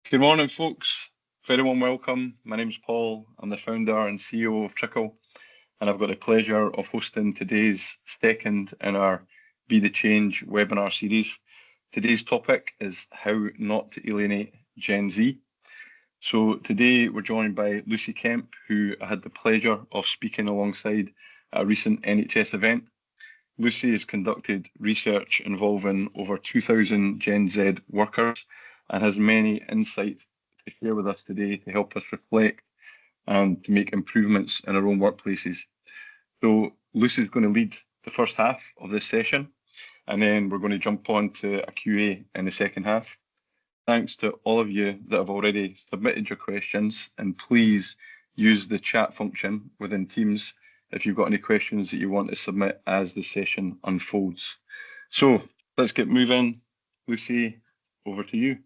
Good morning, folks. Very warm welcome. My name's Paul. I'm the founder and CEO of Trickle, and I've got the pleasure of hosting today's second in our Be the Change webinar series. Today's topic is how not to alienate Gen Z. So today we're joined by Lucy Kemp, who I had the pleasure of speaking alongside at a recent NHS event. Lucy has conducted research involving over 2,000 Gen Z workers and has many insights to share with us today to help us reflect and to make improvements in our own workplaces. So Lucy's going to lead the first half of this session, and then we're going to jump on to a Q&A in the second half. Thanks to all of you that have already submitted your questions, and please use the chat function within Teams if you've got any questions that you want to submit as the session unfolds. So let's get moving. Lucy, over to you.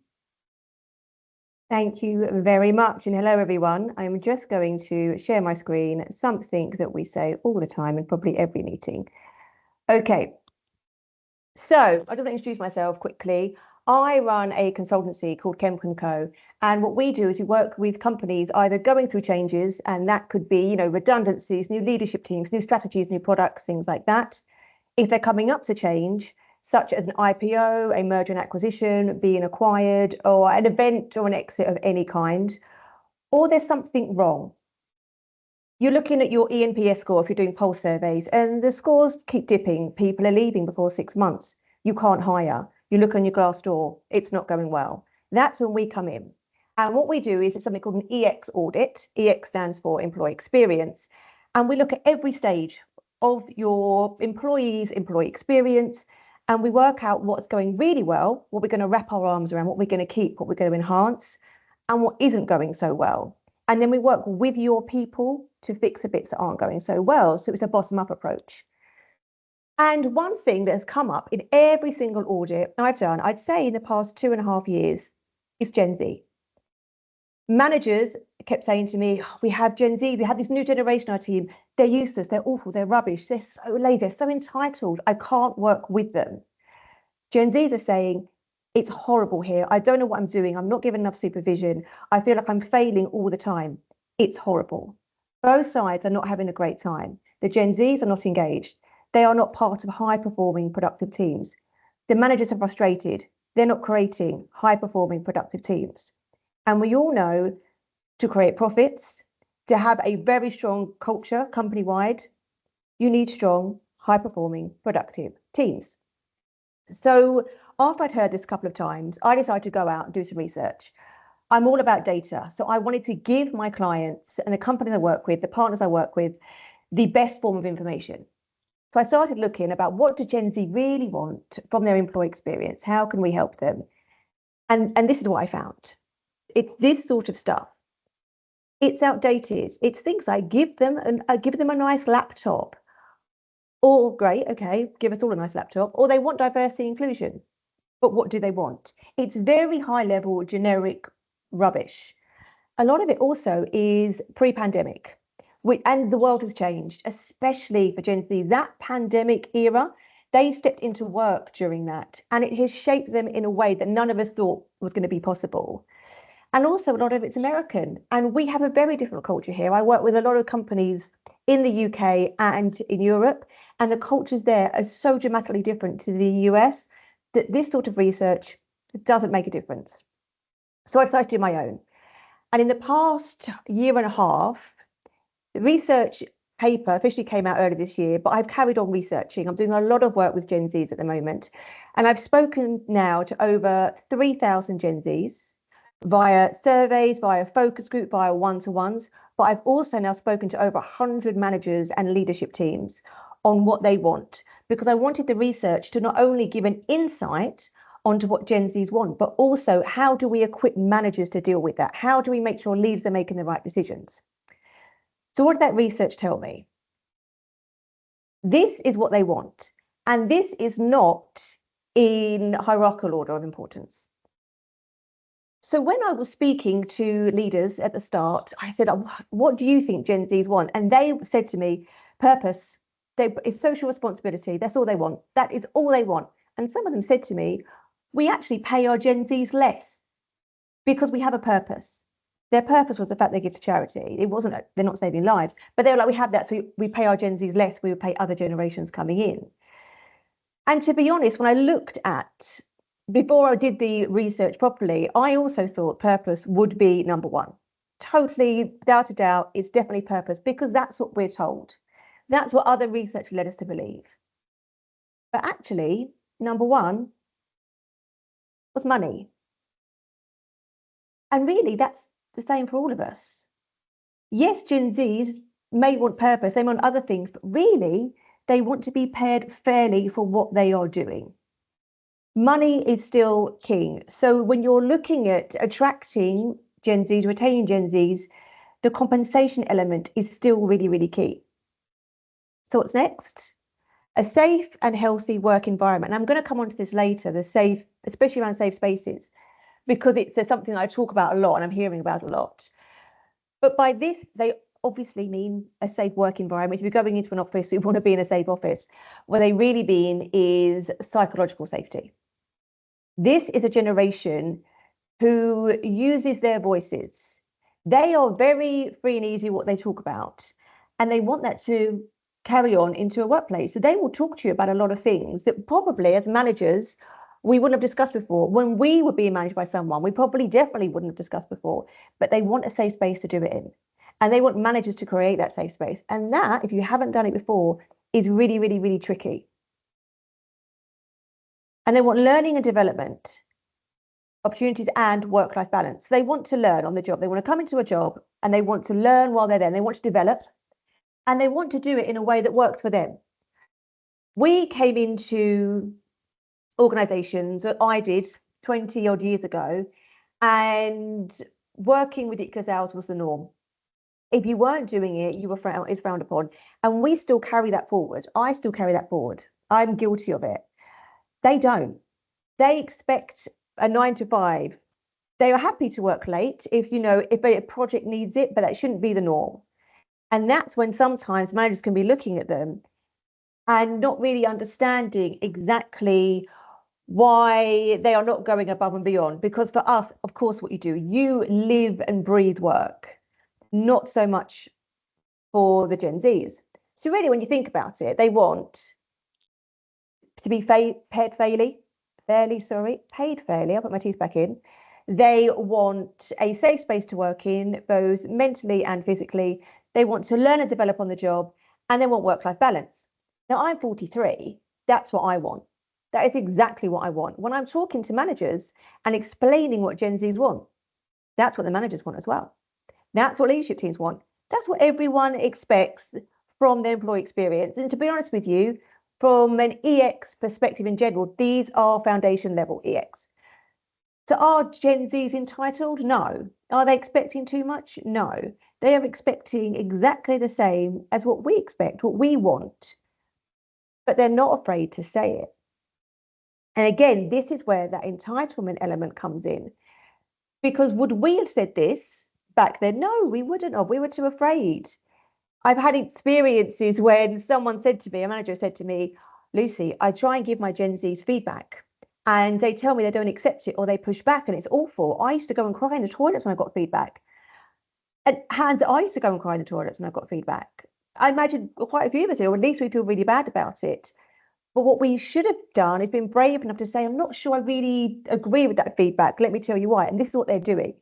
Thank you very much, and hello everyone. I'm just going to share my screen, something that we say all the time in probably every meeting. Okay, so I just want to introduce myself quickly. I run a consultancy called Kemp & Co, and what we do is we work with companies either going through changes, and that could be, redundancies, new leadership teams, new strategies, new products, things like that. If they're coming up to change, such as an IPO, a merger and acquisition, being acquired, or an event or an exit of any kind, or there's something wrong. You're looking at your eNPS score if you're doing pulse surveys, and the scores keep dipping. People are leaving before 6 months. You can't hire. You look on your Glassdoor, it's not going well. That's when we come in. And what we do is it's something called an EX audit. EX stands for employee experience. And we look at every stage of your employee experience, and we work out what's going really well, what we're going to wrap our arms around, what we're going to keep, what we're going to enhance, and what isn't going so well. And then we work with your people to fix the bits that aren't going so well. So it's a bottom-up approach. And one thing that has come up in every single audit I've done, I'd say in the past 2.5 years, is Gen Z. Managers kept saying to me, we have Gen Z, we have this new generation on our team. They're useless, they're awful, they're rubbish, they're so lazy, they're so entitled. I can't work with them. Gen Zs are saying, it's horrible here. I don't know what I'm doing. I'm not given enough supervision. I feel like I'm failing all the time. It's horrible. Both sides are not having a great time. The Gen Zs are not engaged. They are not part of high-performing, productive teams. The managers are frustrated. They're not creating high-performing, productive teams. And we all know to create profits, to have a very strong culture company-wide, you need strong, high-performing, productive teams. So after I'd heard this a couple of times, I decided to go out and do some research. I'm all about data. So I wanted to give my clients and the companies I work with, the partners I work with, the best form of information. So I started looking about what do Gen Z really want from their employee experience? How can we help them? And this is what I found. It's this sort of stuff. It's outdated. It's things like give them a nice laptop. Or great, okay, give us all a nice laptop. Or they want diversity and inclusion. But what do they want? It's very high level, generic rubbish. A lot of it also is pre-pandemic. And the world has changed, especially for Gen Z. That pandemic era, they stepped into work during that, and it has shaped them in a way that none of us thought was going to be possible. And also a lot of it's American, and we have a very different culture here. I work with a lot of companies in the UK and in Europe, and the cultures there are so dramatically different to the US that this sort of research doesn't make a difference. So I decided to do my own. And in the past year and a half, the research paper officially came out early this year, but I've carried on researching. I'm doing a lot of work with Gen Zs at the moment. And I've spoken now to over 3,000 Gen Zs via surveys, via focus group, via one-to-ones. But I've also now spoken to over 100 managers and leadership teams on what they want, because I wanted the research to not only give an insight onto what Gen Zs want, but also how do we equip managers to deal with that? How do we make sure leaders are making the right decisions? So what did that research tell me? This is what they want. And this is not in hierarchical order of importance. So when I was speaking to leaders at the start, I said, what do you think Gen Zs want? And they said to me, purpose, it's social responsibility. That's all they want. That is all they want. And some of them said to me, we actually pay our Gen Zs less. because we have a purpose. Their purpose was the fact they give to charity. It wasn't, they're not saving lives, but they were like, we have that, so we pay our Gen Zs less, we would pay other generations coming in. And to be honest, when I looked at, before I did the research properly, I also thought purpose would be number one. Totally, without a doubt, it's definitely purpose, because that's what we're told. That's what other research led us to believe. But actually, number one was money. And really, that's the same for all of us. Yes, Gen Zs may want purpose, they want other things, but really, they want to be paid fairly for what they are doing. Money is still king. So when you're looking at attracting Gen Zs, retaining Gen Zs, the compensation element is still really, really key. So what's next? A safe and healthy work environment. And I'm going to come on to this later, the safe, especially around safe spaces, because it's something I talk about a lot and I'm hearing about a lot. But by this, they obviously mean a safe work environment. If you're going into an office, we want to be in a safe office. What they really mean is psychological safety. This is a generation who uses their voices. They are very free and easy what they talk about, and they want that to carry on into a workplace. So they will talk to you about a lot of things that probably as managers, we wouldn't have discussed before. When we were being managed by someone, we probably definitely wouldn't have discussed before, but they want a safe space to do it in. And they want managers to create that safe space. And that, if you haven't done it before, is really, really, really tricky. And they want learning and development opportunities and work-life balance. They want to learn on the job. They want to come into a job and they want to learn while they're there. And they want to develop and they want to do it in a way that works for them. We came into organizations that I did 20 odd years ago, and working ridiculous hours was the norm. If you weren't doing it, you were frowned upon. And we still carry that forward. I still carry that forward. I'm guilty of it. They don't. They expect a 9 to 5. They are happy to work late if a project needs it, but that shouldn't be the norm. And that's when sometimes managers can be looking at them and not really understanding exactly why they are not going above and beyond. Because for us, of course, what you live and breathe work, not so much for the Gen Zs. So really, when you think about it, they want to be paid fairly. I'll put my teeth back in. They want a safe space to work in, both mentally and physically. They want to learn and develop on the job, and they want work-life balance. Now, I'm 43. That's what I want. That is exactly what I want. When I'm talking to managers and explaining what Gen Zs want, that's what the managers want as well. That's what leadership teams want. That's what everyone expects from their employee experience. And to be honest with you, from an EX perspective in general, these are foundation level EX. So are Gen Zs entitled? No. Are they expecting too much? No. They are expecting exactly the same as what we expect, what we want, but they're not afraid to say it. And again, this is where that entitlement element comes in. Because would we have said this back then? No, we wouldn't have. We were too afraid. I've had experiences when someone said to me, a manager said to me, Lucy, I try and give my Gen Zs feedback and they tell me they don't accept it or they push back and it's awful. I used to go and cry in the toilets when I got feedback. And I used to go and cry in the toilets when I got feedback. I imagine quite a few of us, or at least we feel really bad about it. But what we should have done is been brave enough to say, I'm not sure I really agree with that feedback. Let me tell you why. And this is what they're doing.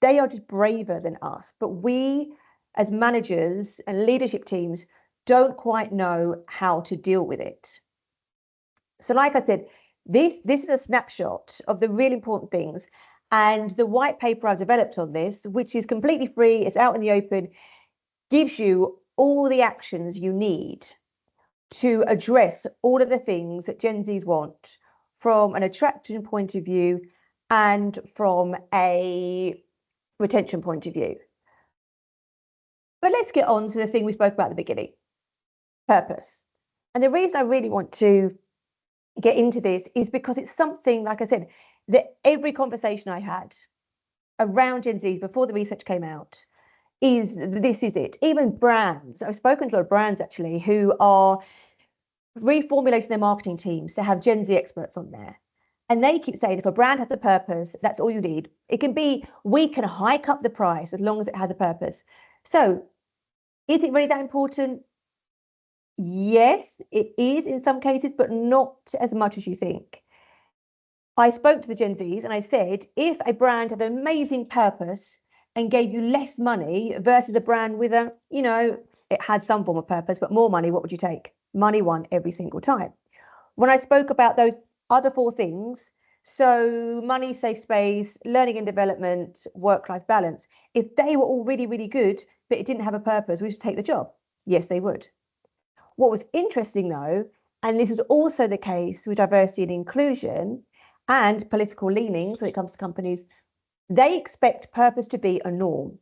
They are just braver than us. But we, as managers and leadership teams, don't quite know how to deal with it. So like I said, this is a snapshot of the really important things. And the white paper I've developed on this, which is completely free, it's out in the open, gives you all the actions you need to address all of the things that Gen Zs want from an attraction point of view and from a retention point of view. But let's get on to the thing we spoke about at the beginning, purpose. And the reason I really want to get into this is because it's something, like I said, that every conversation I had around Gen Zs before the research came out is this is it. Even brands, I've spoken to a lot of brands actually who are reformulating their marketing teams to have Gen Z experts on there. And they keep saying if a brand has a purpose, that's all you need. It can be, we can hike up the price as long as it has a purpose. So is it really that important? Yes, it is in some cases, but not as much as you think. I spoke to the Gen Zs and I said, if a brand had an amazing purpose and gave you less money versus a brand with a, it had some form of purpose, but more money, what would you take? Money won every single time. When I spoke about those other four things, so money, safe space, learning and development, work-life balance, if they were all really, really good, but it didn't have a purpose, we should take the job. Yes, they would. What was interesting though, and this is also the case with diversity and inclusion and political leanings when it comes to companies, they expect purpose to be a norm.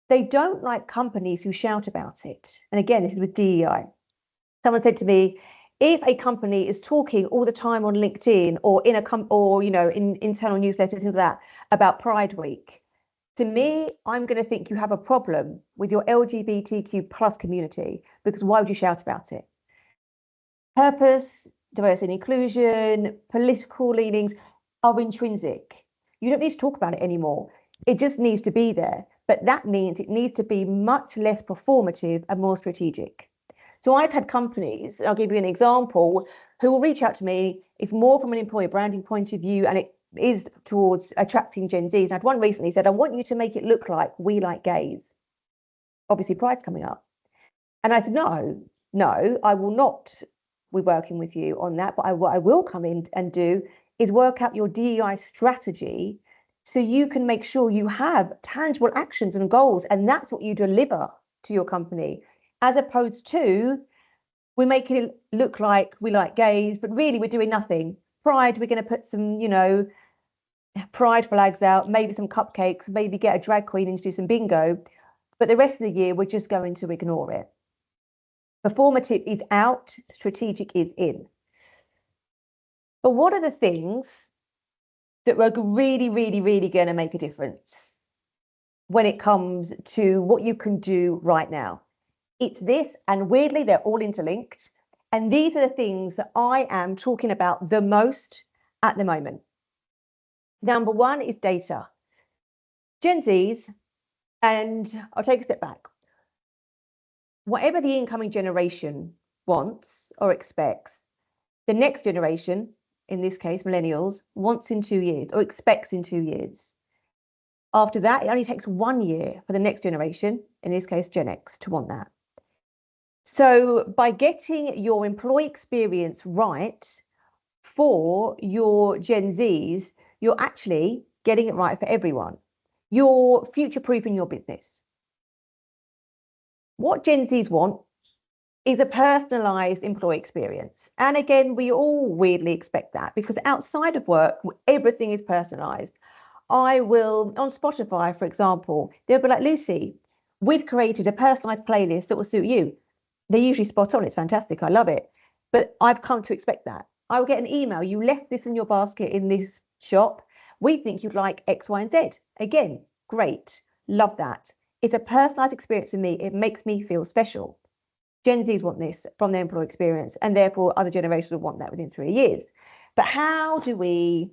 They don't like companies who shout about it. And again, this is with DEI. Someone said to me, if a company is talking all the time on LinkedIn or in in internal newsletters, things like that, about Pride Week, to me, I'm going to think you have a problem with your LGBTQ plus community, because why would you shout about it? Purpose, diversity and inclusion, political leanings are intrinsic. You don't need to talk about it anymore. It just needs to be there. But that means it needs to be much less performative and more strategic. So I've had companies, I'll give you an example, who will reach out to me if more from an employer branding point of view, and it is towards attracting Gen Zs. I had one recently said, I want you to make it look like we like gays. Obviously, Pride's coming up. And I said, no, I will not be working with you on that. But what I will come in and do is work out your DEI strategy so you can make sure you have tangible actions and goals. And that's what you deliver to your company, as opposed to we make it look like we like gays, but really we're doing nothing. Pride, we're going to put some, pride flags out, maybe some cupcakes, maybe get a drag queen in to do some bingo. But the rest of the year, we're just going to ignore it. Performative is out, strategic is in. But what are the things that are really, really, really going to make a difference when it comes to what you can do right now? It's this, and weirdly, they're all interlinked. And these are the things that I am talking about the most at the moment. Number one is data. Gen Zs, and I'll take a step back. Whatever the incoming generation wants or expects, the next generation, in this case, millennials, wants in 2 years or expects in 2 years. After that, it only takes 1 year for the next generation, in this case, Gen X, to want that. So by getting your employee experience right for your Gen Zs, you're actually getting it right for everyone. You're future-proofing your business. What Gen Zs want is a personalized employee experience. And again, we all weirdly expect that because outside of work, everything is personalized. I will, on Spotify, for example, they'll be like, Lucy, we've created a personalized playlist that will suit you. They're usually spot on. It's fantastic. I love it. But I've come to expect that. I will get an email. You left this in your basket in this shop. We think you'd like X, Y, and Z. Again, great. Love that. It's a personalized experience for me. It makes me feel special. Gen Zs want this from their employee experience, and therefore other generations will want that within 3 years. But how do we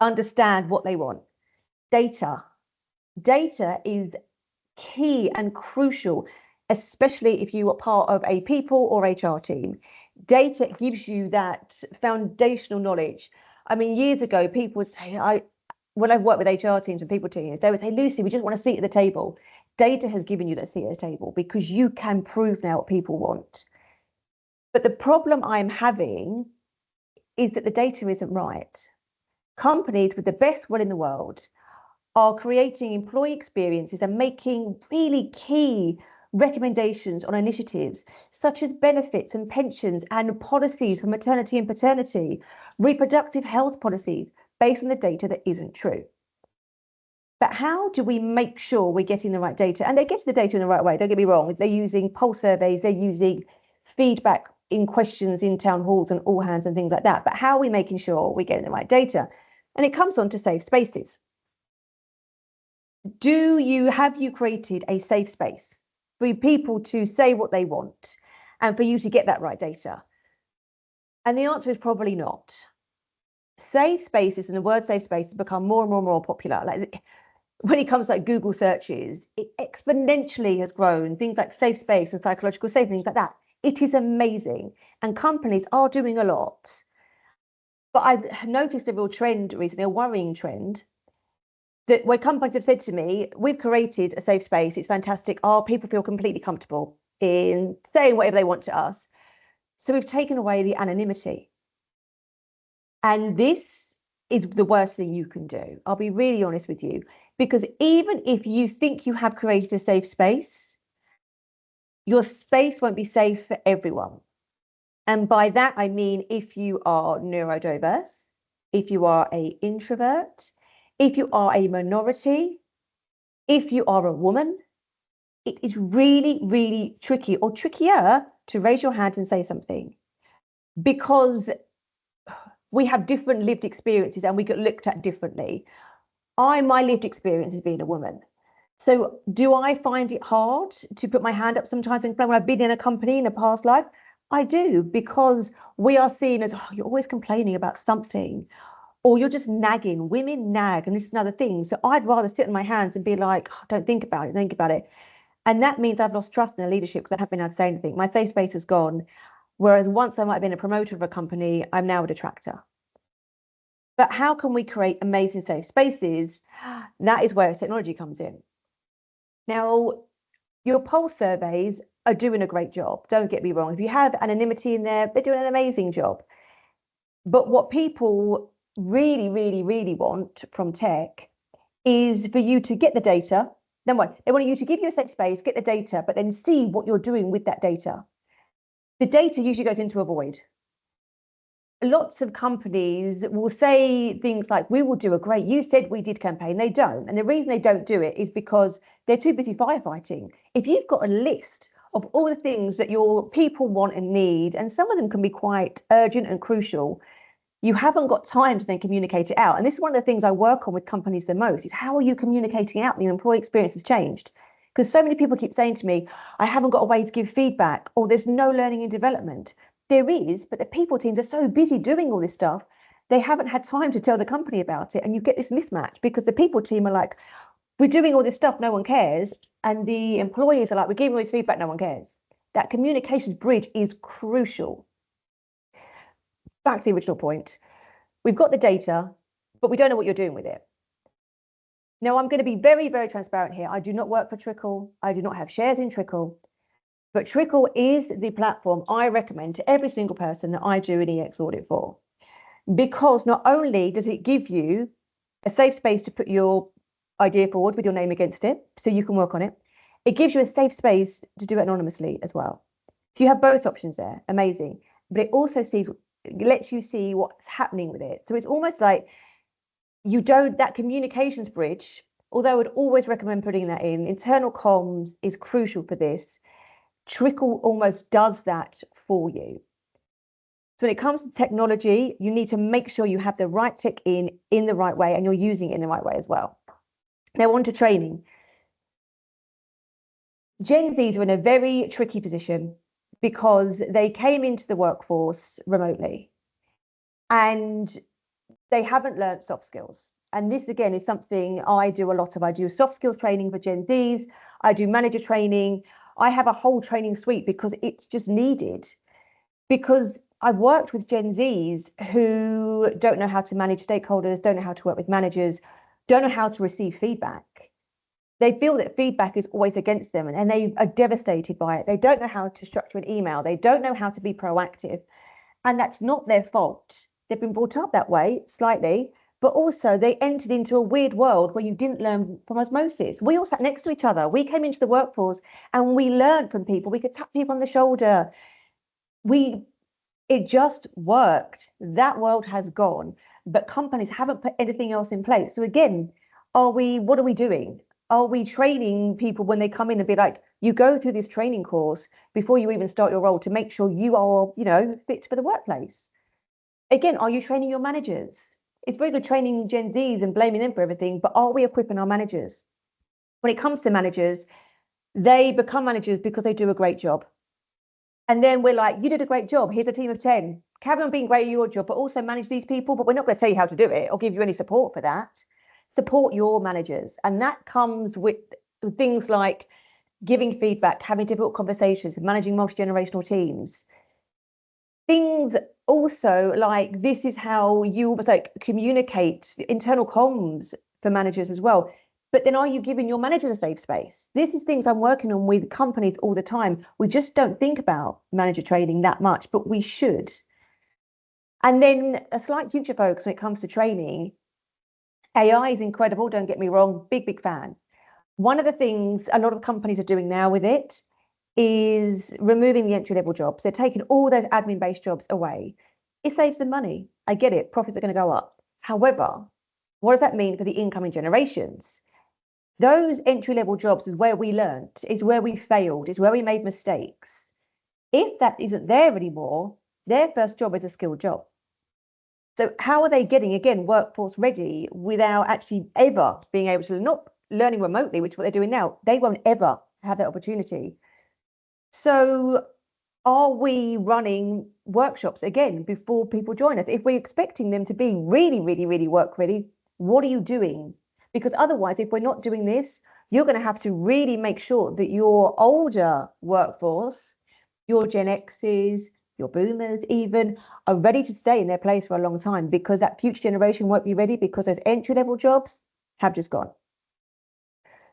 understand what they want? Data. Data is key and crucial, especially if you are part of a people or HR team. Data gives you that foundational knowledge. I mean, years ago, people would say, when I've worked with HR teams and people teams, they would say, Lucy, we just want a seat at the table. Data has given you that seat at the table because you can prove now what people want. But the problem I'm having is that the data isn't right. Companies with the best will in the world are creating employee experiences and making really key recommendations on initiatives such as benefits and pensions and policies for maternity and paternity, reproductive health policies based on the data that isn't true. But how do we make sure we're getting the right data? And they get the data in the right way, don't get me wrong. They're using pulse surveys, they're using feedback in questions in town halls and all hands and things like that. But how are we making sure we're getting the right data? And it comes on to safe spaces. Have you created a safe space for people to say what they want and for you to get that right data? And the answer is probably not. safe spaces and the word safe space has become more and more popular. Like when it comes to like Google searches, it exponentially has grown. Things like safe space and psychological safety, things like that. It is amazing. And companies are doing a lot. But I've noticed a real trend recently, a worrying trend, that where companies have said to me, we've created a safe space, it's fantastic. Our people feel completely comfortable in saying whatever they want to us. So we've taken away the anonymity. And this is the worst thing you can do. I'll be really honest with you, because even if you think you have created a safe space, your space won't be safe for everyone. And by that, I mean, if you are neurodiverse, if you are an introvert, if you are a minority, if you are a woman, it is really, really tricky or trickier to raise your hand and say something, because we have different lived experiences and we get looked at differently. My lived experience is being a woman. So do I find it hard to put my hand up sometimes and when I've been in a company in a past life? I do, because we are seen as, oh, you're always complaining about something, or you're just nagging. Women nag, and this is another thing. So I'd rather sit on my hands and be like, oh, don't think about it, think about it. And that means I've lost trust in the leadership because I haven't been able to say anything. My safe space is gone. Whereas once I might have been a promoter of a company, I'm now a detractor. But how can we create amazing safe spaces? That is where technology comes in. Now, your pulse surveys are doing a great job. Don't get me wrong. If you have anonymity in there, they're doing an amazing job. But what people really, really, really want from tech is for you to get the data. Then what? They want you to give you a safe space, get the data, but then see what you're doing with that data. The data usually goes into a void. Lots of companies will say things like, we will do a great, you said we did campaign. They don't. And the reason they don't do it is because they're too busy firefighting. If you've got a list of all the things that your people want and need, and some of them can be quite urgent and crucial, you haven't got time to then communicate it out. And this is one of the things I work on with companies the most, is how are you communicating out? The employee experience has changed. Because so many people keep saying to me, I haven't got a way to give feedback, or there's no learning and development. There is, but the people teams are so busy doing all this stuff, they haven't had time to tell the company about it. And you get this mismatch because the people team are like, we're doing all this stuff, no one cares. And the employees are like, we're giving all this feedback, no one cares. That communications bridge is crucial. Back to the original point. We've got the data, but we don't know what you're doing with it. Now, I'm going to be very, very transparent here. I do not work for Trickle. I do not have shares in Trickle. But Trickle is the platform I recommend to every single person that I do an EX audit for. Because not only does it give you a safe space to put your idea forward with your name against it, so you can work on it, it gives you a safe space to do it anonymously as well. So you have both options there, amazing. But it also lets you see what's happening with it. So it's almost like that communications bridge, although I would always recommend putting that in, internal comms is crucial for this. Trickle almost does that for you. So when it comes to technology, you need to make sure you have the right tech in the right way, and you're using it in the right way as well. Now on to training. Gen Zs are in a very tricky position because they came into the workforce remotely and they haven't learned soft skills. And this, again, is something I do a lot of. I do soft skills training for Gen Zs. I do manager training. I have a whole training suite because it's just needed. Because I've worked with Gen Zs who don't know how to manage stakeholders, don't know how to work with managers, don't know how to receive feedback. They feel that feedback is always against them and they are devastated by it. They don't know how to structure an email. They don't know how to be proactive. And that's not their fault. They've been brought up that way slightly, but also they entered into a weird world where you didn't learn from osmosis. We all sat next to each other. We came into the workforce and we learned from people. We could tap people on the shoulder. It just worked. That world has gone, but companies haven't put anything else in place. So again, what are we doing? Are we training people when they come in and be like, you go through this training course before you even start your role to make sure you are, fit for the workplace? Again, are you training your managers? It's very good training Gen Zs and blaming them for everything, but are we equipping our managers? When it comes to managers, they become managers because they do a great job. And then we're like, you did a great job. Here's a team of 10. carry on being great at your job, but also manage these people. But we're not going to tell you how to do it or give you any support for that. Support your managers. And that comes with things like giving feedback, having difficult conversations, managing multi-generational teams. Things also like this is how you almost like communicate internal comms for managers as well. But then are you giving your managers a safe space? This is things I'm working on with companies all the time. We just don't think about manager training that much, but we should. And then a slight future focus when it comes to training. AI is incredible, don't get me wrong, big fan. One of the things a lot of companies are doing now with it is removing the entry-level jobs. They're taking all those admin-based jobs away. It saves them money. I get it. Profits are going to go up. However, what does that mean for the incoming generations? Those entry-level jobs is where we learned, is where we failed, is where we made mistakes. If that isn't there anymore, their first job is a skilled job. So how are they getting, again, workforce ready without actually ever being able to, not learning remotely, which is what they're doing now, they won't ever have that opportunity. So are we running workshops again before people join us? If we're expecting them to be really work ready, what are you doing? Because otherwise, if we're not doing this, you're going to have to really make sure that your older workforce, your Gen X's, your boomers even, are ready to stay in their place for a long time, because that future generation won't be ready because those entry-level jobs have just gone.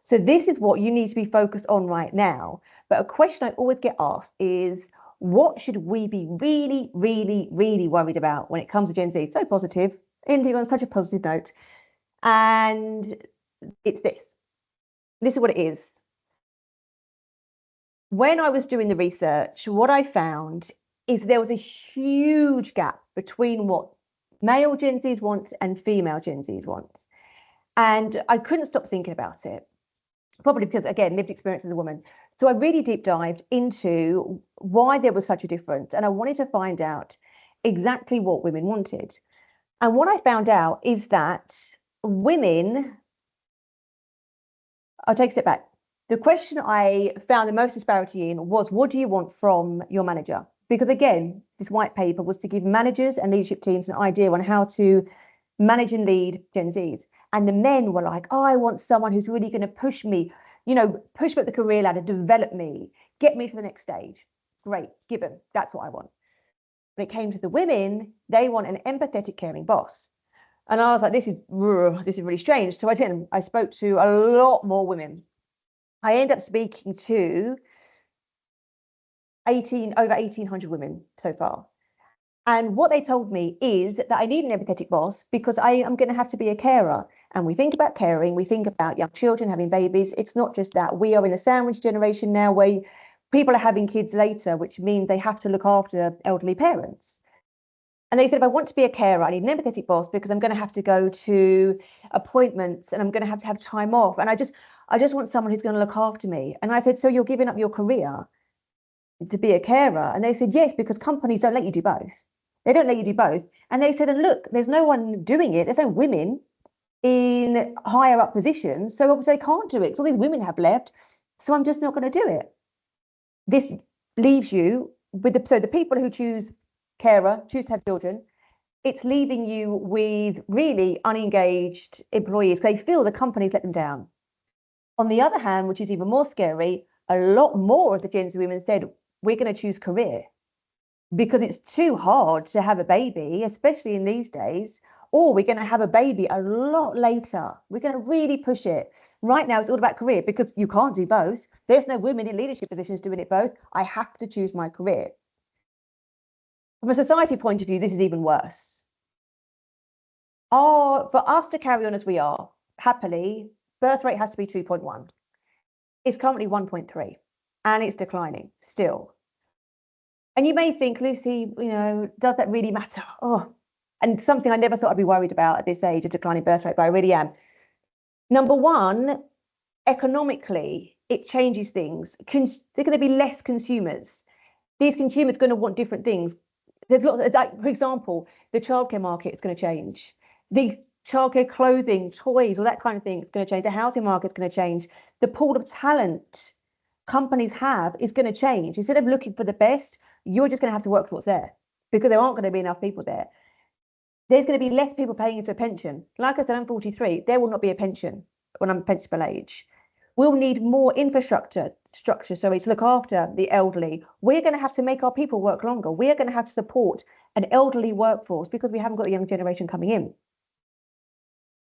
So this is what you need to be focused on right now. But a question I always get asked is, what should we be really worried about when it comes to Gen Z? So positive, ending on such a positive note. And it's this. This is what it is. When I was doing the research, what I found is there was a huge gap between what male Gen Zs want and female Gen Zs want. And I couldn't stop thinking about it, probably because, again, lived experience as a woman. So I really deep dived into why there was such a difference. And I wanted to find out exactly what women wanted. And what I found out is that women, I'll take a step back. The question I found the most disparity in was, what do you want from your manager? Because again, this white paper was to give managers and leadership teams an idea on how to manage and lead Gen Zs. And the men were like, oh, I want someone who's really going to push me, push me up the career ladder, develop me, get me to the next stage. Great, give them. That's what I want. When it came to the women, they want an empathetic, caring boss. And I was like, this is really strange. So I spoke to a lot more women. I ended up speaking to over 1,800 women so far. And what they told me is that I need an empathetic boss because I am going to have to be a carer. And we think about caring, we think about young children having babies. It's not just that. We are in a sandwich generation now where people are having kids later, which means they have to look after elderly parents. And they said, if I want to be a carer, I need an empathetic boss because I'm going to have to go to appointments and I'm going to have time off. And I just want someone who's going to look after me. And I said, so you're giving up your career to be a carer? And they said, yes, because companies don't let you do both. They don't let you do both. And they said, and look, there's no one doing it. There's no women in higher up positions. So obviously they can't do it. So all these women have left. So I'm just not going to do it. This leaves you with the people who choose carer, choose to have children. It's leaving you with really unengaged employees. They feel the companies let them down. On the other hand, which is even more scary, a lot more of the Gen Z women said, we're going to choose career because it's too hard to have a baby, especially in these days, or we're going to have a baby a lot later. We're going to really push it. Right now, it's all about career because you can't do both. There's no women in leadership positions doing it both. I have to choose my career. From a society point of view, this is even worse. For us to carry on as we are, happily, birth rate has to be 2.1. It's currently 1.3 and it's declining still. And you may think, Lucy, does that really matter? Oh, and something I never thought I'd be worried about at this age, a declining birth rate, but I really am. Number one, economically, it changes things. They're going to be less consumers. These consumers are going to want different things. There's lots of, like, for example, the childcare market is going to change. The childcare clothing, toys, all that kind of thing is going to change. The housing market is going to change. The pool of talent companies have is going to change. Instead of looking for the best, you're just going to have to work for what's there. because there aren't going to be enough people there. There's going to be less people paying into a pension. Like I said, I'm 43. There will not be a pension when I'm pensionable age. We'll need more infrastructure, sorry, to look after the elderly. We're going to have to make our people work longer. We're going to have to support an elderly workforce because we haven't got the young generation coming in.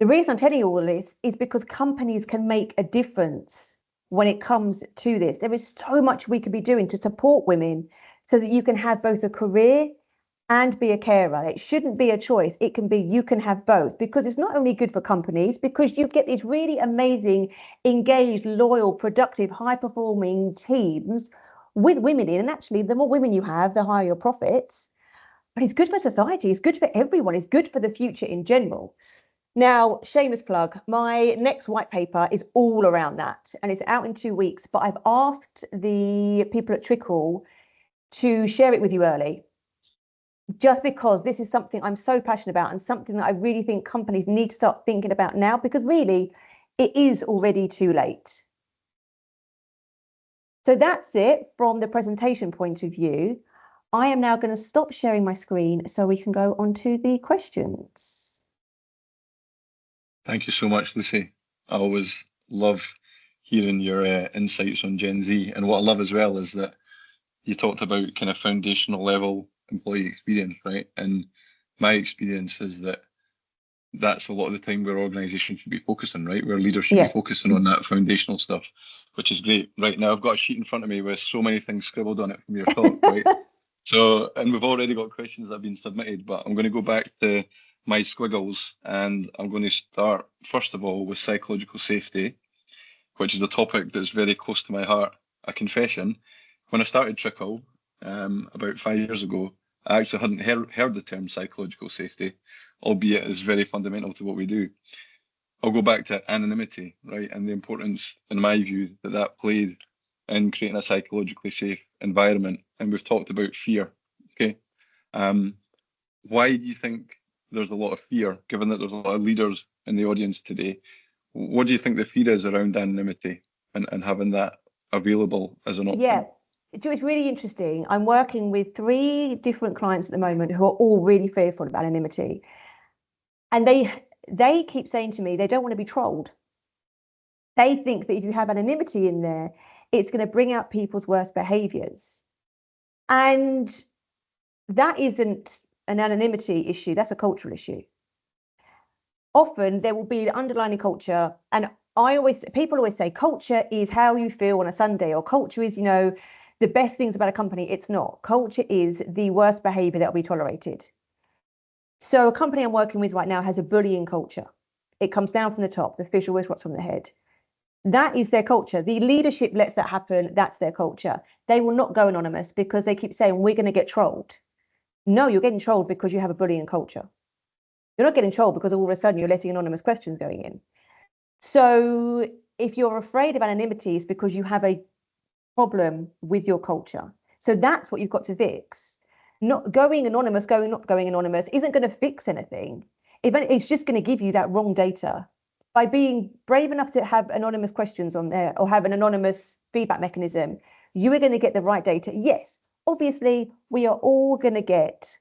The reason I'm telling you all this is because companies can make a difference when it comes to this. There is so much we could be doing to support women so that you can have both a career and be a carer. It shouldn't be a choice. It can be you can have both, because it's not only good for companies, because you get these really amazing, engaged, loyal, productive, high-performing teams with women in. And actually, the more women you have, the higher your profits. But it's good for society. It's good for everyone. It's good for the future in general. Now, shameless plug, my next white paper is all around that, and it's out in 2 weeks. But I've asked the people at Trickle to share it with you early, just because this is something I'm so passionate about and something that I really think companies need to start thinking about now, because really it is already too late. So that's it from the presentation point of view. I am now going to stop sharing my screen so we can go on to the questions. Thank you so much, Lucy. I always love hearing your insights on Gen Z. And what I love as well is that you talked about kind of foundational level employee experience, right? And my experience is that that's a lot of the time where organisations should be focusing, right? Where leaders should be focusing on that foundational stuff, which is great. Right now, I've got a sheet in front of me with so many things scribbled on it from your talk, right? So, and we've already got questions that have been submitted, but I'm going to go back to my squiggles, and I'm going to start, first of all, with psychological safety, which is a topic that's very close to my heart. A confession, when I started Trickle about 5 years ago, I actually hadn't heard the term psychological safety, albeit it's very fundamental to what we do. I'll go back to anonymity, right, and the importance, in my view, that that played in creating a psychologically safe environment. And we've talked about fear, okay? Why do you think there's a lot of fear, given that there's a lot of leaders in the audience today? What do you think the fear is around anonymity and having that available as an option? Yeah, it's really interesting. I'm working with 3 different clients at the moment who are all really fearful of anonymity. And they keep saying to me they don't want to be trolled. They think that if you have anonymity in there, it's going to bring out people's worst behaviors. And that isn't an anonymity issue, that's a cultural issue. Often there will be an underlying culture, and people always say culture is how you feel on a Sunday, or culture is, the best things about a company. It's not. Culture is the worst behavior that will be tolerated. So a company I'm working with right now has a bullying culture. It comes down from the top, the fish always rots from the head. That is their culture. The leadership lets that happen. That's their culture. They will not go anonymous because they keep saying, we're going to get trolled. No, you're getting trolled because you have a bullying culture. You're not getting trolled because all of a sudden you're letting anonymous questions going in. So if you're afraid of anonymity, it's because you have a problem with your culture. So that's what you've got to fix. Not going anonymous, not going anonymous isn't going to fix anything. It's just going to give you that wrong data. By being brave enough to have anonymous questions on there or have an anonymous feedback mechanism, you are going to get the right data. Yes, obviously, we are all going to get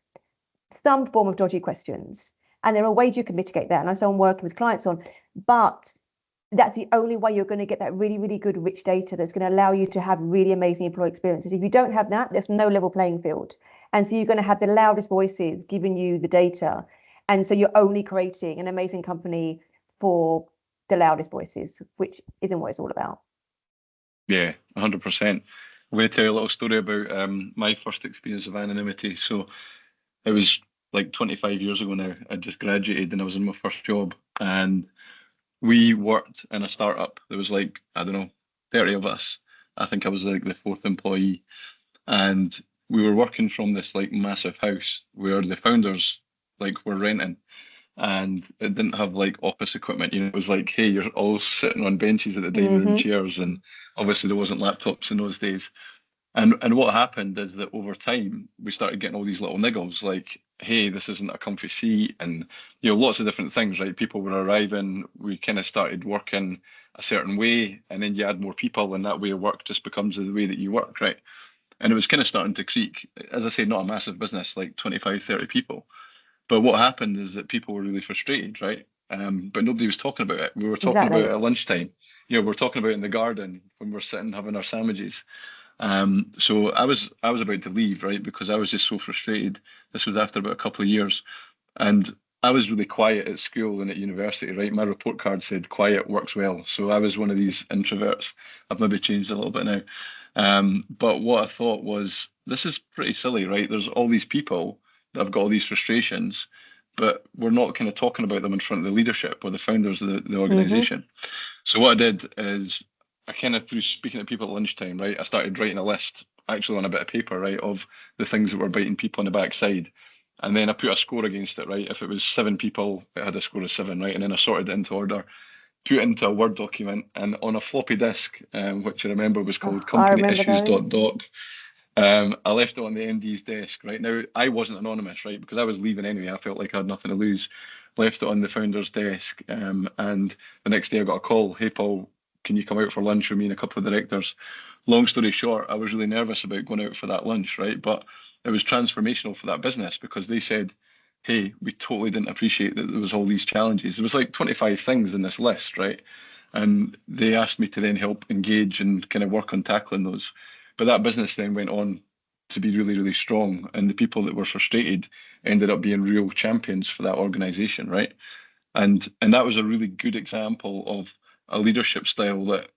some form of dodgy questions, and there are ways you can mitigate that. And I know I'm working with clients on, but that's the only way you're going to get that really, really good, rich data that's going to allow you to have really amazing employee experiences. If you don't have that, there's no level playing field. And so you're going to have the loudest voices giving you the data. And so you're only creating an amazing company for the loudest voices, which isn't what it's all about. Yeah, 100%. I'm going to tell you a little story about my first experience of anonymity. So it was like 25 years ago now. I just graduated and I was in my first job. And we worked in a startup. There was like, I don't know, 30 of us. I think I was like the 4th employee. And we were working from this like massive house where the founders like were renting. And it didn't have like office equipment. It was like, hey, you're all sitting on benches at the dining room chairs. And obviously there wasn't laptops in those days. And what happened is that over time we started getting all these little niggles like, hey, this isn't a comfy seat, and lots of different things, right? People were arriving, we kind of started working a certain way, and then you add more people, and that way of work just becomes the way that you work, right? and it was kind of starting to creak. As I say, not a massive business, like 25, 30 people. But what happened is that people were really frustrated, right? But nobody was talking about it. We were talking about it Exactly. at lunchtime. You know, we're talking about it in the garden when we're sitting having our sandwiches. So I was about to leave, right? Because I was just so frustrated. This was after about a couple of years. And I was really quiet at school and at university, right? My report card said quiet works well. So I was one of these introverts. I've maybe changed a little bit now. But what I thought was, this is pretty silly, right? There's all these people that have got all these frustrations, but we're not kind of talking about them in front of the leadership or the founders of the Hmm. organization. So what I did is I kind of through speaking to people at lunchtime, right? I started writing a list actually on a bit of paper, right, of the things that were biting people on the backside. And then I put a score against it, right? If it was 7 people, it had a score of 7, right? And then I sorted it into order, put it into a Word document, and on a floppy disk, which I remember was called Oh, I company remember issues dot those. doc. I left it on the MD's desk. Right now, I wasn't anonymous, right, because I was leaving anyway. I felt like I had nothing to lose. Left it on the founder's desk, and the next day I got a call. Hey, Paul, can you come out for lunch with me and a couple of directors? Long story short, I was really nervous about going out for that lunch, right? But it was transformational for that business because they said, "Hey, we totally didn't appreciate that there was all these challenges. There was like 25 things in this list, right?" And they asked me to then help engage and kind of work on tackling those. But that business then went on to be really, really strong. And the people that were frustrated ended up being real champions for that organization, right? And that was a really good example of a leadership style that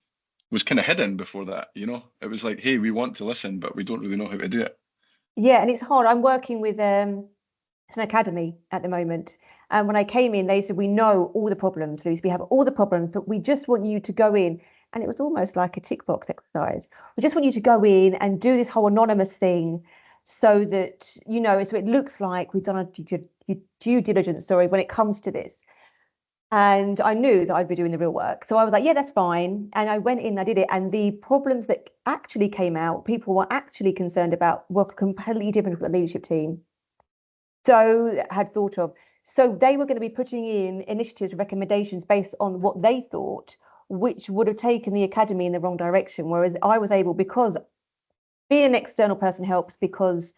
was kind of hidden before that, you know? It was like, hey, we want to listen, but we don't really know how to do it. Yeah, and it's hard. I'm working with it's an academy at the moment. And when I came in, they said, we know all the problems, Lucy. We have all the problems, but we just want you to go in. And it was almost like a tick box exercise. We just want you to go in and do this whole anonymous thing so that, so it looks like we've done a due diligence, sorry, when it comes to this. And I knew that I'd be doing the real work. So I was like, yeah, that's fine. And I went in, I did it. And the problems that actually came out, people were actually concerned about, were completely different from the leadership team. So had thought of. So they were going to be putting in initiatives, recommendations based on what they thought, which would have taken the academy in the wrong direction. Whereas I was able, because being an external person helps because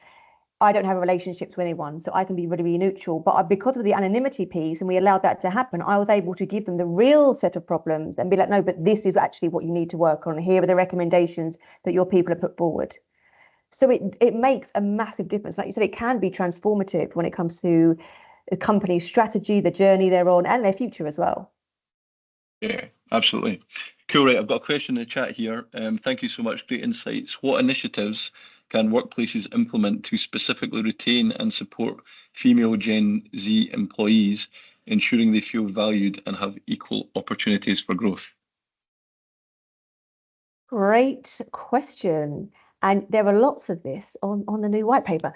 I don't have a relationship with anyone, so I can be really, really neutral. But because of the anonymity piece, and we allowed that to happen, I was able to give them the real set of problems and be like, no, but this is actually what you need to work on. Here are the recommendations that your people have put forward. So it makes a massive difference. Like you said, it can be transformative when it comes to a company's strategy, the journey they're on, and their future as well. Yeah, absolutely. Cool, right. I've got a question in the chat here. Thank you so much. Great insights. What initiatives can workplaces implement to specifically retain and support female Gen Z employees, ensuring they feel valued and have equal opportunities for growth? Great question. And there are lots of this on the new white paper.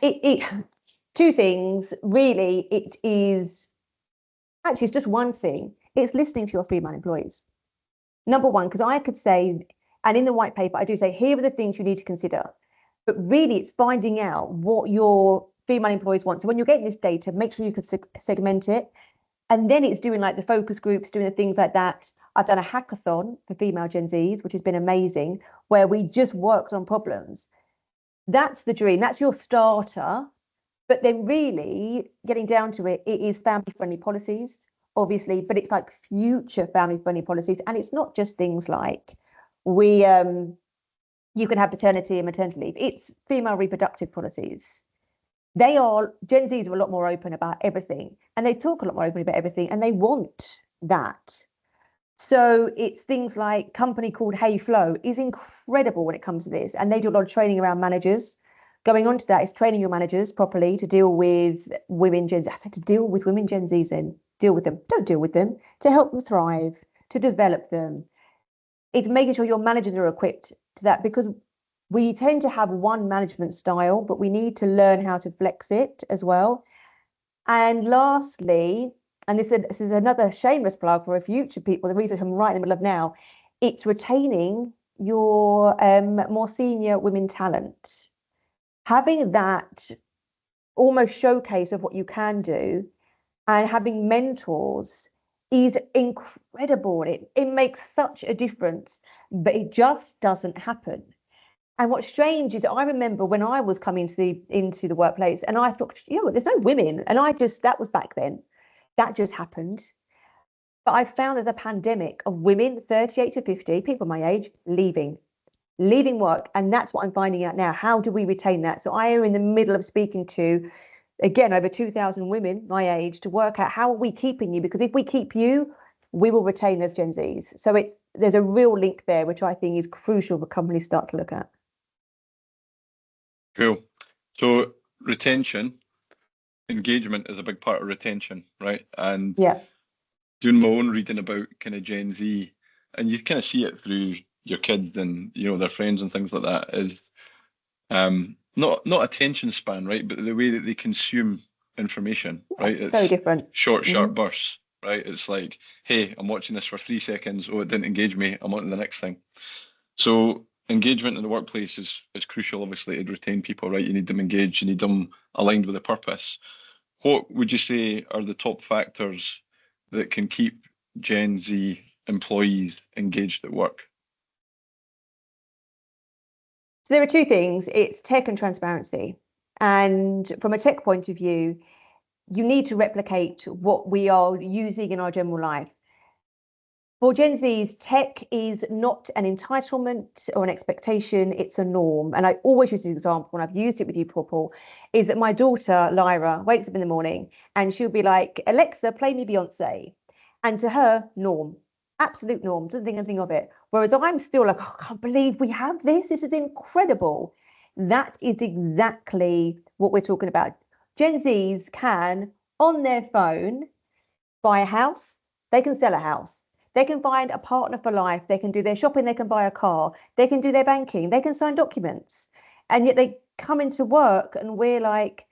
It two things, really. It is actually it's just one thing. It's listening to your female employees. Number one, because I could say, and in the white paper, I do say, here are the things you need to consider. But really, it's finding out what your female employees want. So when you're getting this data, make sure you can segment it. And then it's doing like the focus groups, doing the things like that. I've done a hackathon for female Gen Zs, which has been amazing, where we just worked on problems. That's the dream. That's your starter. But then really getting down to it, it is family friendly policies, obviously, but it's like future family friendly policies. And it's not just things like we you can have paternity and maternity leave. It's female reproductive policies. They are Gen Zs are a lot more open about everything and they talk a lot more open about everything and they want that. So it's things like company called Hey Flow is incredible when it comes to this. And they do a lot of training around managers. Going on to that is training your managers properly to deal with women Gen Z. I said to deal with women Gen Zs in. Deal with them. Don't deal with them. To help them thrive, to develop them. It's making sure your managers are equipped to that because we tend to have one management style, but we need to learn how to flex it as well. And lastly, and this is another shameless plug for a future people, the research I'm right in the middle of now, it's retaining your more senior women talent. Having that almost showcase of what you can do and having mentors is incredible. It makes such a difference, but it just doesn't happen. And what's strange is I remember when I was coming into the workplace and I thought, there's no women. And that was back then. That just happened. But I found there's a pandemic of women 38 to 50, people my age, leaving work. And that's what I'm finding out now. How do we retain that? So I am in the middle of speaking to, again, over 2,000 women my age to work out how are we keeping you? Because if we keep you, we will retain those Gen Zs. So there's a real link there, which I think is crucial for companies start to look at. Cool. So retention, engagement is a big part of retention, right? And Yeah. doing my own reading about kind of Gen Z, and you kind of see it through your kids and their friends and things like that, is not attention span, right? But the way that they consume information, right? It's very different. Short, sharp bursts, right? It's like, hey, I'm watching this for 3 seconds. Oh, it didn't engage me. I'm on to the next thing. So engagement in the workplace is crucial, obviously, to retain people, right? You need them engaged, you need them aligned with a purpose. What would you say are the top factors that can keep Gen Z employees engaged at work? So there are two things. It's tech and transparency. And from a tech point of view, you need to replicate what we are using in our general life. For Gen Zs, tech is not an entitlement or an expectation, it's a norm. And I always use this example, and I've used it with you, Paul, is that my daughter, Lyra, wakes up in the morning and she'll be like, Alexa, play me Beyonce. And to her, norm, absolute norm, doesn't think anything of it. Whereas I'm still like, oh, I can't believe we have this. This is incredible. That is exactly what we're talking about. Gen Zs can, on their phone, buy a house, they can sell a house. They can find a partner for life. They can do their shopping. They can buy a car. They can do their banking. They can sign documents. And yet they come into work and we're like,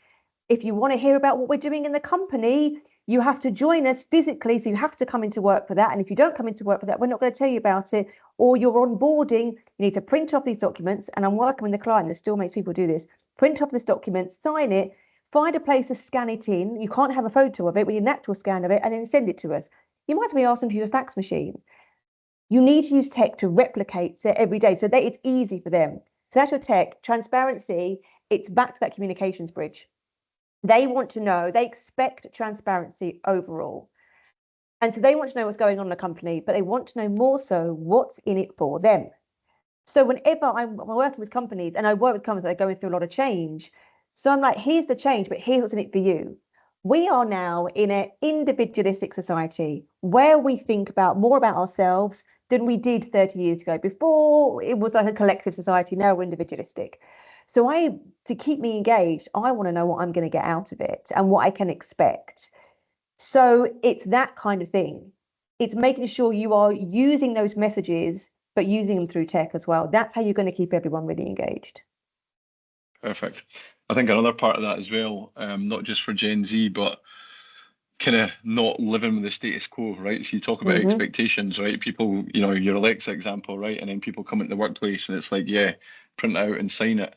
if you want to hear about what we're doing in the company, you have to join us physically. So you have to come into work for that. And if you don't come into work for that, we're not going to tell you about it. Or you're onboarding. You need to print off these documents. And I'm working with the client that still makes people do this. Print off this document, sign it, find a place to scan it in. You can't have a photo of it. We need an actual scan of it and then send it to us. You might be asking to use a fax machine. You need to use tech to replicate it every day so that it's easy for them. So that's your tech. Transparency, it's back to that communications bridge. They want to know, they expect transparency overall. And so they want to know what's going on in the company, but they want to know more so what's in it for them. So whenever I'm working with companies, and I work with companies that are going through a lot of change, so I'm like, here's the change, but here's what's in it for you. We are now in an individualistic society where we think about more about ourselves than we did 30 years ago. Before, it was like a collective society. Now we're individualistic. So to keep me engaged, I want to know what I'm going to get out of it and what I can expect. So it's that kind of thing. It's making sure you are using those messages, but using them through tech as well. That's how you're going to keep everyone really engaged. Perfect. I think another part of that as well, not just for Gen Z, but kind of not living with the status quo, right? So you talk about expectations, right? People, your Alexa example, right? And then people come into the workplace and it's like, yeah, print out and sign it.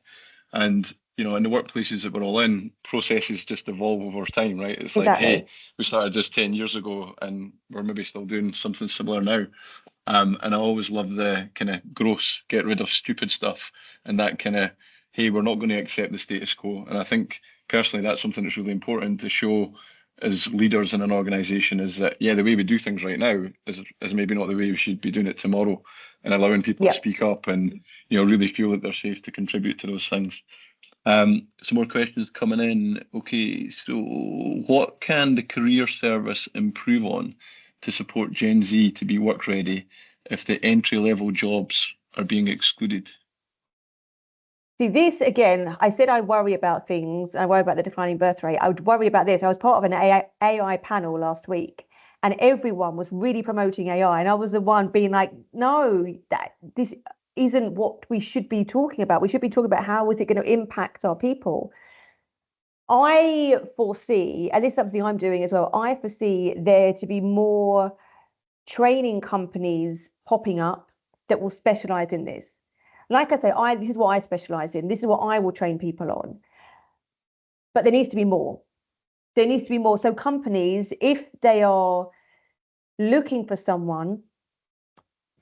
And, in the workplaces that we're all in, processes just evolve over time, right? It's like, hey, we started this 10 years ago and we're maybe still doing something similar now. And I always love the kind of gross, get rid of stupid stuff and that kind of, hey, we're not going to accept the status quo. And I think personally, that's something that's really important to show as leaders in an organization is that, yeah, the way we do things right now is maybe not the way we should be doing it tomorrow, and allowing people to speak up and, really feel that they're safe to contribute to those things. Some more questions coming in. Okay, so what can the career service improve on to support Gen Z to be work ready if the entry level jobs are being excluded? See, this again, I said I worry about things. I worry about the declining birth rate. I would worry about this. I was part of an AI panel last week, and everyone was really promoting AI. And I was the one being like, no, this isn't what we should be talking about. We should be talking about how is it going to impact our people. I foresee, and this is something I'm doing as well, I foresee there to be more training companies popping up that will specialize in this. Like I say, this is what I specialize in. This is what I will train people on. But there needs to be more. There needs to be more. So companies, if they are looking for someone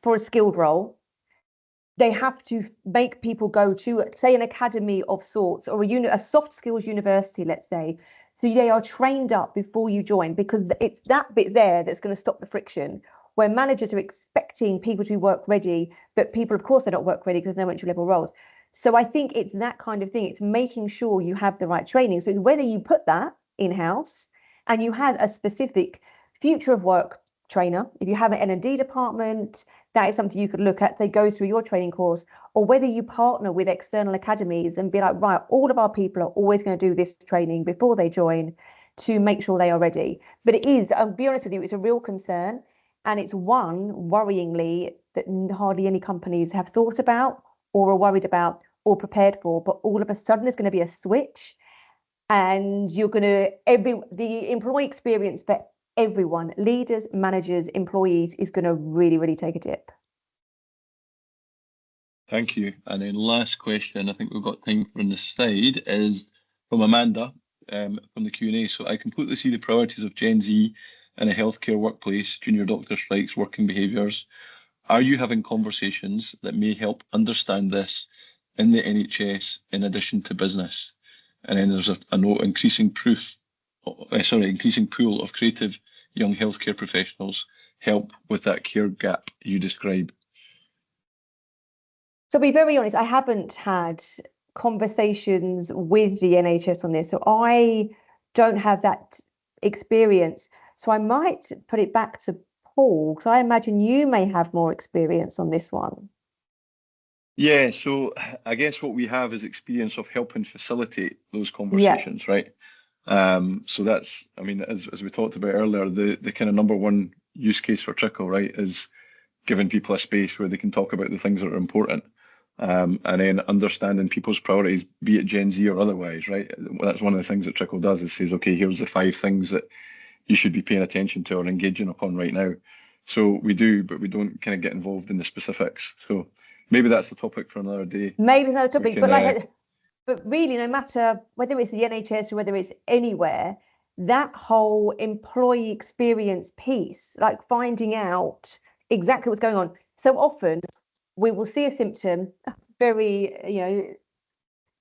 for a skilled role, they have to make people go to, say, an academy of sorts, or a soft skills university, let's say. So they are trained up before you join, because it's that bit there that's going to stop the friction, where managers are expecting people to be work ready, but people, of course, they're not work ready because they're entry level roles. So I think it's that kind of thing. It's making sure you have the right training. So whether you put that in-house and you have a specific future of work trainer, if you have an L&D department, that is something you could look at. They go through your training course, or whether you partner with external academies and be like, right, all of our people are always going to do this training before they join to make sure they are ready. But it is, I'll be honest with you, it's a real concern. And it's one, worryingly, that hardly any companies have thought about or are worried about or prepared for. But all of a sudden, there's going to be a switch, and you're going to, the employee experience for everyone, leaders, managers, employees, is going to really, really take a dip. Thank you. And then last question, I think we've got time for on the side, is from Amanda from the Q&A. So I completely see the priorities of Gen Z in a healthcare workplace, junior doctor strikes, working behaviours. Are you having conversations that may help understand this in the NHS in addition to business? And then there's a note, increasing pool of creative young healthcare professionals help with that care gap you describe. So, to be very honest, I haven't had conversations with the NHS on this. So I don't have that experience. So I might put it back to Paul, because I imagine you may have more experience on this one. Yeah, so I guess what we have is experience of helping facilitate those conversations, right? So that's, I mean, as we talked about earlier, the kind of number one use case for Trickle, right, is giving people a space where they can talk about the things that are important. And then understanding people's priorities, be it Gen Z or otherwise, right? That's one of the things that Trickle does, is says, okay, here's the 5 things that you should be paying attention to or engaging upon right now. So we do, but we don't kind of get involved in the specifics. So maybe that's the topic for another day. Maybe another topic, but really, no matter whether it's the NHS or whether it's anywhere, that whole employee experience piece, like finding out exactly what's going on. So often we will see a symptom, very,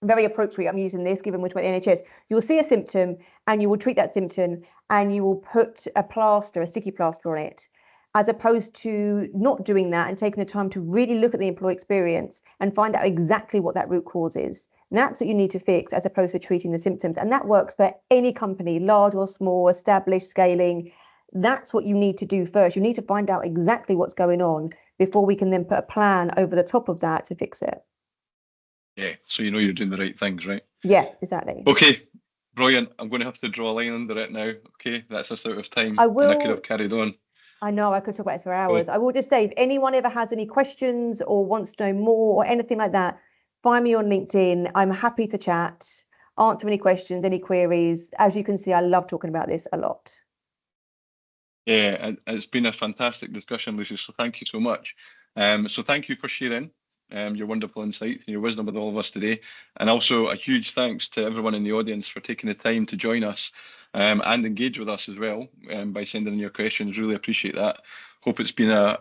very appropriate. I'm using this given we're talking about NHS. You'll see a symptom and you will treat that symptom and you will put a sticky plaster on it, as opposed to not doing that and taking the time to really look at the employee experience and find out exactly what that root cause is. And that's what you need to fix, as opposed to treating the symptoms. And that works for any company, large or small, established, scaling. That's what you need to do first. You need to find out exactly what's going on before we can then put a plan over the top of that to fix it. Yeah, so you know you're doing the right things, right? Yeah, exactly. Okay, brilliant. I'm going to have to draw a line under it now. Okay, that's us out of time. I will. And I could have carried on. I know I could talk about it for hours. I will just say, if anyone ever has any questions or wants to know more or anything like that, find me on LinkedIn. I'm happy to chat, answer any questions, any queries. As you can see, I love talking about this a lot. Yeah, it's been a fantastic discussion, Lucy, so thank you so much. So thank you for sharing your wonderful insights and your wisdom with all of us today. And also a huge thanks to everyone in the audience for taking the time to join us and engage with us as well by sending in your questions. Really appreciate that. Hope it's been a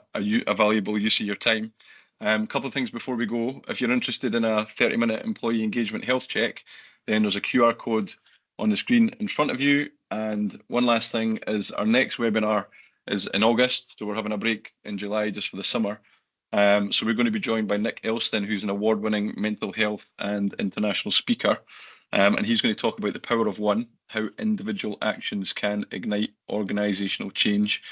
valuable use of your time. A couple of things before we go. If you're interested in a 30-minute employee engagement health check, then there's a QR code on the screen in front of you. And one last thing is our next webinar is in August. So we're having a break in July just for the summer. So we're going to be joined by Nick Elston, who's an award-winning mental health and international speaker. And he's going to talk about the power of one, how individual actions can ignite organizational change.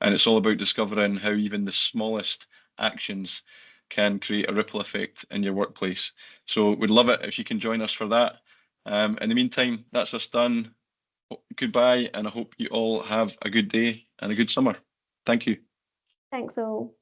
And it's all about discovering how even the smallest actions can create a ripple effect in your workplace. So we'd love it if you can join us for that. In the meantime, that's us done. Goodbye, and I hope you all have a good day and a good summer. Thank you. Thanks all.